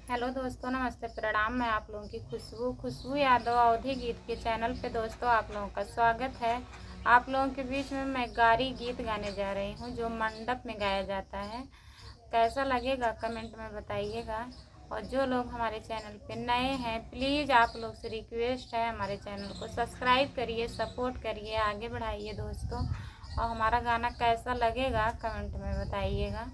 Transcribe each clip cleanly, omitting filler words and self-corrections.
Hello दोस्तों, नमस्ते, प्रणाम। मैं आप लोगों की खुशबू यादव अवधि गीत के चैनल पे दोस्तों आप लोगों का स्वागत है। आप लोगों के बीच में मैं गारी गीत गाने जा रही हूँ जो मंडप में गाया जाता है। कैसा लगेगा कमेंट में बताइएगा। और जो लोग हमारे चैनल पे नए हैं, प्लीज़ आप लोग से रिक्वेस्ट है, हमारे चैनल को सब्सक्राइब करिए, सपोर्ट करिए, आगे बढ़ाइए दोस्तों। और हमारा गाना कैसा लगेगा कमेंट में बताइएगा।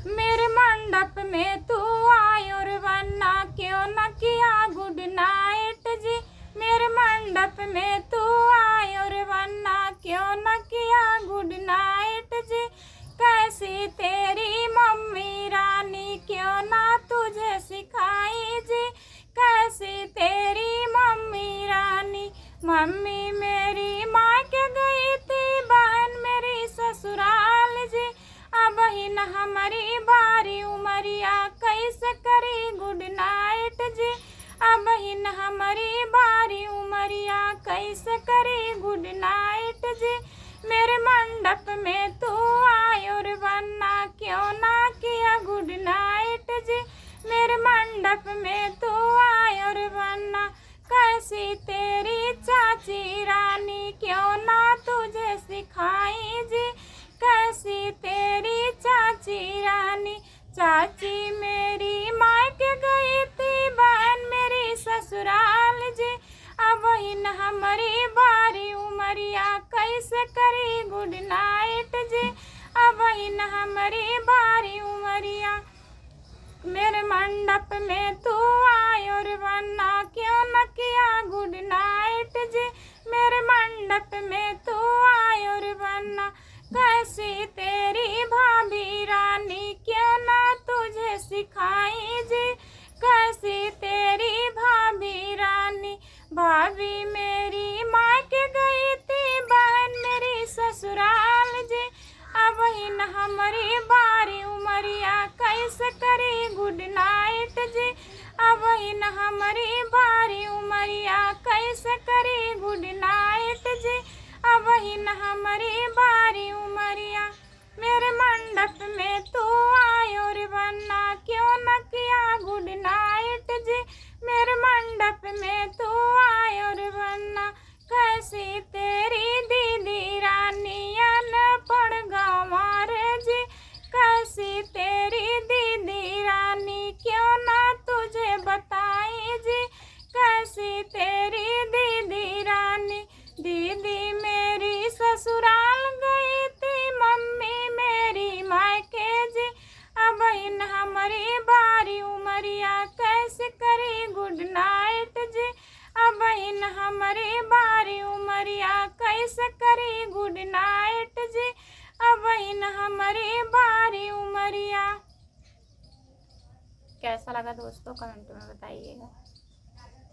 मेरे मंडप में तू आई और वरना क्यों न किया गुड नाइट जी। मेरे मंडप में तू आई और वरना क्यों न किया गुड नाइट जी। कैसी तेरी मम्मी रानी क्यों ना तुझे सिखाई जी। कैसी तेरी मम्मी रानी। मम्मी मेरी माँ के गई थी, बहन मेरी ससुराल जी। अब ही न हमारी बारी उमरिया कैसे करी गुड नाइट जी। अब ही न हमारी बारी उमरिया कैसे करी गुड नाइट जी। मेरे मंडप में तू आई और वरना क्यों ना किया गुड नाइट जी। मेरे मंडप में तू आई और वरना कैसी तेरी चाची रानी क्यों ना तुझे सिखाई जी। कैसी तेरी चाची रानी। चाची मेरी माँ के गई थी, बहन मेरी ससुराल जी। अब ही न हमारी बारी उमरिया कैसे करी गुड नाइट जी। अब ही न हमारी बारी उमरिया। मेरे मंडप में तू आई और वरना क्यों न किया गुड नाइट जी। मेरे मंडप में तू आई और वरना कैसी तेरी भाभी रानी क्यों ना तुझे सिखाई जी। कैसी तेरी भाभी रानी। भाभी मेरी माँ के गई थी, बहन मेरी ससुराल जी। अब ही न हमारी बारी उमरिया कैसे करी गुड नाइट जी। अब ही न हमारी बारी उमरिया कैसे करी गुड नाइट जी। अब ही न हमारी बारी उमरिया। मेरे मंडप में तू आई और वरना क्यों न किया गुड नाइट जी। मेरे मंडप में तू आई और वरना कैसी तेरी दीदी रानी अनपढ़ गंवार जी। कैसी तेरी दीदी रानी क्यों ना तुझे बताई जी। कैसी तेरी दीदी रानी। दीदी मेरी ससुराल गई थी, मम्मी मेरी मायके जी। अब इन हमारी बारी उमरिया कैसे करी गुड नाइट जी। अब इन हमारी बारी उमरिया कैसे करी गुड नाइट जी। अब इन हमारी बारी उमरिया। कैसा लगा दोस्तों कमेंट में बताइएगा।